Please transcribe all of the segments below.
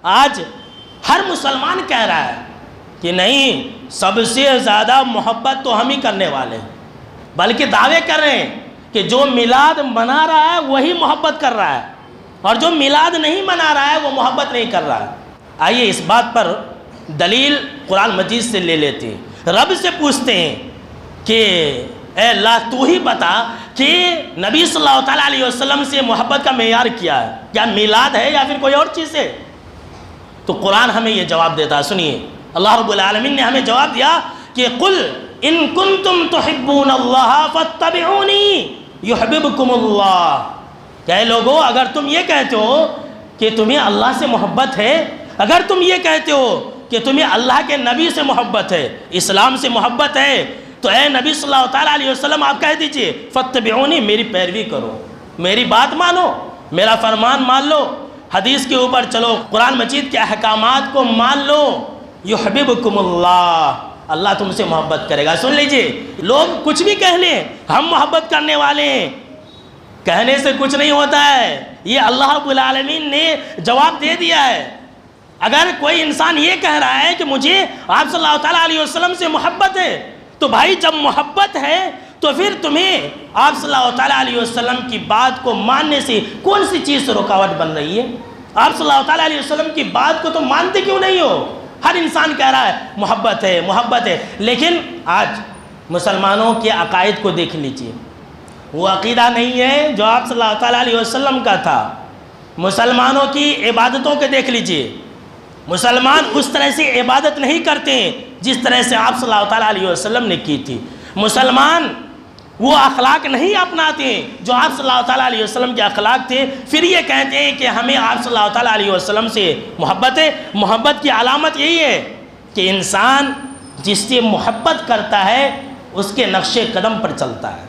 آج ہر مسلمان کہہ رہا ہے کہ نہیں، سب سے زیادہ محبت تو ہم ہی کرنے والے ہیں، بلکہ دعوے کر رہے ہیں کہ جو میلاد منا رہا ہے وہی محبت کر رہا ہے، اور جو میلاد نہیں منا رہا ہے وہ محبت نہیں کر رہا ہے۔ آئیے اس بات پر دلیل قرآن مجید سے لے لیتے ہیں، رب سے پوچھتے ہیں کہ اے اللہ تو ہی بتا کہ نبی صلی اللہ تعالیٰ علیہ وسلم سے محبت کا معیار کیا ہے، کیا میلاد ہے یا پھر کوئی اور چیز ہے؟ تو قرآن ہمیں یہ جواب دیتا ہے، سنیے اللہ رب العالمین نے ہمیں جواب دیا کہ قل ان کنتم تحبون اللہ فاتبعونی یحببکم اللہ، کہ اے لوگو اگر تم یہ کہتے ہو کہ تمہیں اللہ سے محبت ہے، اگر تم یہ کہتے ہو کہ تمہیں اللہ کے نبی سے محبت ہے، اسلام سے محبت ہے، تو اے نبی صلی اللہ تعالیٰ علیہ وسلم آپ کہہ دیجئے فاتبعونی، میری پیروی کرو، میری بات مانو، میرا فرمان مان لو، حدیث کے اوپر چلو، قرآن مجید کے احکامات کو مان لو، یحببکم اللہ، اللہ تم سے محبت کرے گا۔ سن لیجئے، لوگ کچھ بھی کہہ لیں ہم محبت کرنے والے ہیں، کہنے سے کچھ نہیں ہوتا ہے، یہ اللہ رب العالمین نے جواب دے دیا ہے۔ اگر کوئی انسان یہ کہہ رہا ہے کہ مجھے آپ صلی اللہ تعالیٰ علیہ وسلم سے محبت ہے، تو بھائی جب محبت ہے تو پھر تمہیں آپ صلی اللہ تعالیٰ علیہ وسلم کی بات کو ماننے سے کون سی چیز سے رکاوٹ بن رہی ہے؟ آپ صلی اللہ تعالیٰ علیہ وسلم کی بات کو تم مانتے کیوں نہیں ہو؟ ہر انسان کہہ رہا ہے محبت ہے محبت ہے، لیکن آج مسلمانوں کے عقائد کو دیکھ لیجئے، وہ عقیدہ نہیں ہے جو آپ صلی اللہ تعالیٰ علیہ وسلم کا تھا۔ مسلمانوں کی عبادتوں کے دیکھ لیجئے، مسلمان اس طرح سے عبادت نہیں کرتے ہیں جس طرح سے آپ صلی اللہ تعالیٰ علیہ وسلم نے کی تھی۔ مسلمان وہ اخلاق نہیں اپناتے ہیں جو آپ صلی اللہ تعالیٰ علیہ وسلم کے اخلاق تھے، پھر یہ کہتے ہیں کہ ہمیں آپ صلی اللہ تعالیٰ علیہ وسلم سے محبت ہے۔ محبت کی علامت یہی ہے کہ انسان جس سے محبت کرتا ہے اس کے نقش قدم پر چلتا ہے،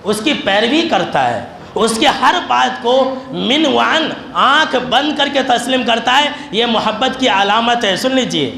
اس کی پیروی کرتا ہے، اس کے ہر بات کو من وعن آنکھ بند کر کے تسلیم کرتا ہے، یہ محبت کی علامت ہے۔ سن لیجئے،